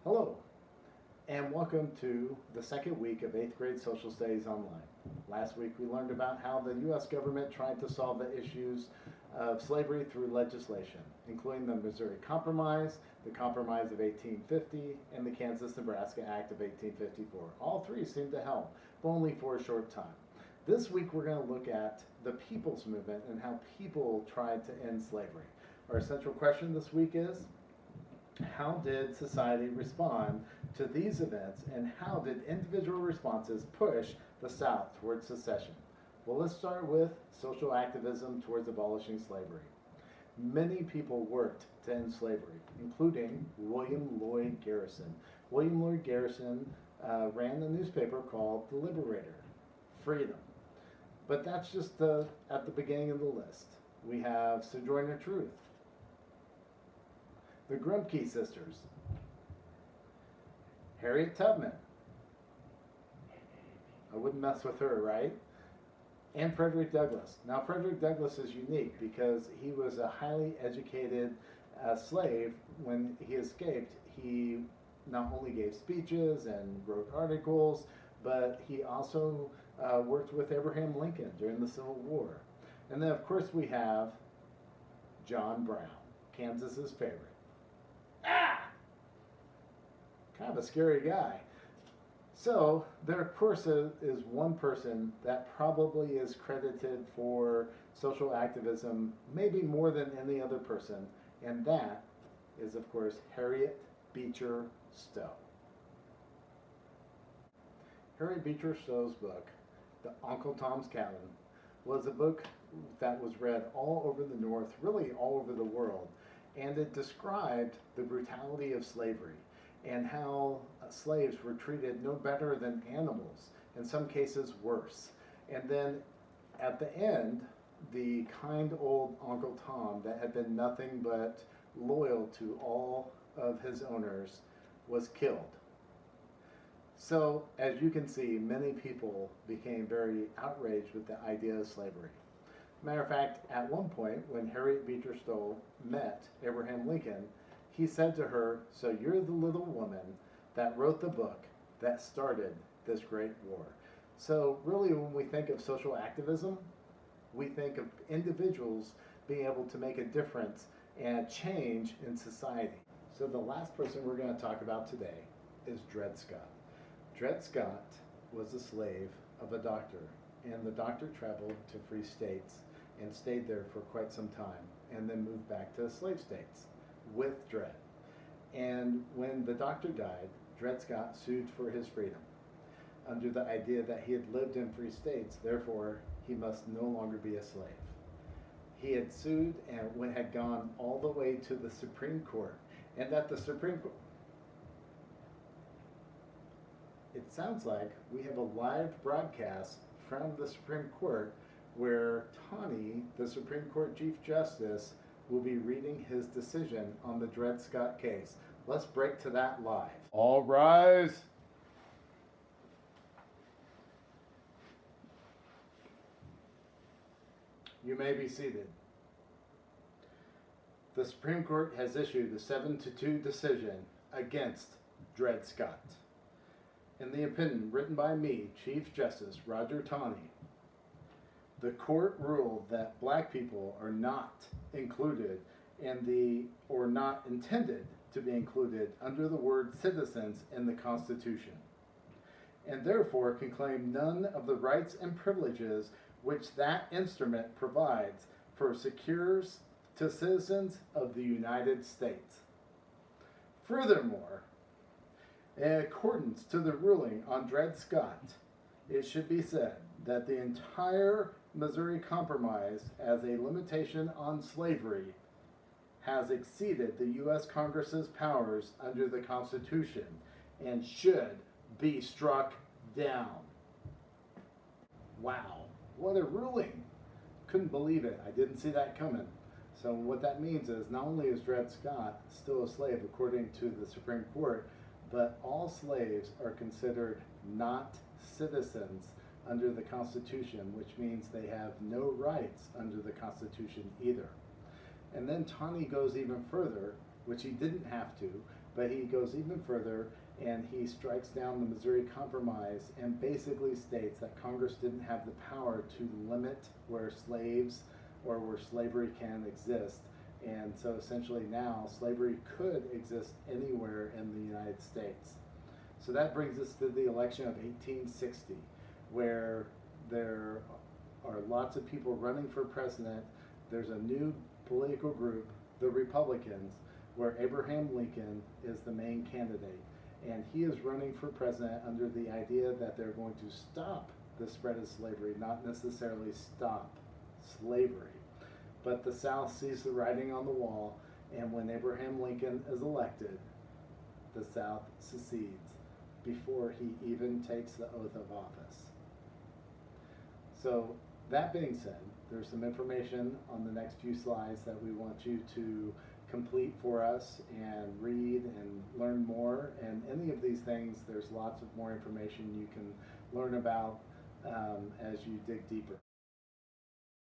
Hello, and welcome to the second week of 8th grade social studies online. Last week we learned about how the U.S. government tried to solve the issues of slavery through legislation, including the Missouri Compromise, the Compromise of 1850, and the Kansas-Nebraska Act of 1854. All three seemed to help, but only for a short time. This week we're going to look at the People's Movement and how people tried to end slavery. Our central question this week is, how did society respond to these events, and how did individual responses push the South towards secession? Well, let's start with social activism towards abolishing slavery. Many people worked to end slavery, including William Lloyd Garrison. William Lloyd Garrison ran a newspaper called The Liberator, Freedom. But that's just at the beginning of the list. We have Sojourner Truth, the Grumpke sisters, Harriet Tubman. I wouldn't mess with her, right? And Frederick Douglass. Now, Frederick Douglass is unique because he was a highly educated slave. When he escaped, he not only gave speeches and wrote articles, but he also worked with Abraham Lincoln during the Civil War. And then, of course, we have John Brown, Kansas's favorite. Kind of a scary guy. So there, of course, is one person that probably is credited for social activism, maybe more than any other person, and that is, of course, Harriet Beecher Stowe. Harriet Beecher Stowe's book, The Uncle Tom's Cabin, was a book that was read all over the North, really all over the world, and it described the brutality of slavery and how slaves were treated no better than animals, in some cases worse. And then at the end, the kind old Uncle Tom that had been nothing but loyal to all of his owners was killed. So, as you can see, many people became very outraged with the idea of slavery. Matter of fact, at one point, when Harriet Beecher Stowe met Abraham Lincoln, he said to her, "So you're the little woman that wrote the book that started this great war." So really, when we think of social activism, we think of individuals being able to make a difference and change in society. So the last person we're going to talk about today is Dred Scott. Dred Scott was a slave of a doctor, and the doctor traveled to free states and stayed there for quite some time, and then moved back to slave states with Dred. And when the doctor died, Dred Scott sued for his freedom, under the idea that he had lived in free states, therefore he must no longer be a slave. He had sued and had gone all the way to the Supreme Court, and at the Supreme Court, it sounds like we have a live broadcast from the Supreme Court where Taney, the Supreme Court Chief Justice, will be reading his decision on the Dred Scott case. Let's break to that live. All rise. You may be seated. The Supreme Court has issued a 7-2 decision against Dred Scott. In the opinion written by me, Chief Justice Roger Taney, the court ruled that black people are not included or not intended to be included under the word citizens in the Constitution, and therefore can claim none of the rights and privileges which that instrument provides for secures to citizens of the United States. Furthermore, in accordance to the ruling on Dred Scott, it should be said that the entire Missouri Compromise as a limitation on slavery has exceeded the U.S. Congress's powers under the Constitution and should be struck down. Wow, what a ruling. Couldn't believe it. I didn't see that coming. So what that means is not only is Dred Scott still a slave according to the Supreme Court, but all slaves are considered not citizens under the Constitution, which means they have no rights under the Constitution either. And then Taney goes even further, which he didn't have to, But he goes even further and he strikes down the Missouri Compromise and basically states that Congress didn't have the power to limit where slaves or where slavery can exist. And so essentially now slavery could exist anywhere in the United States. So that brings us to the election of 1860, where there are lots of people running for president. There's a new political group, the Republicans, where Abraham Lincoln is the main candidate. And he is running for president under the idea that they're going to stop the spread of slavery, not necessarily stop slavery. But the South sees the writing on the wall, and when Abraham Lincoln is elected, the South secedes before he even takes the oath of office. So that being said, there's some information on the next few slides that we want you to complete for us and read and learn more. And any of these things, there's lots of more information you can learn about as you dig deeper.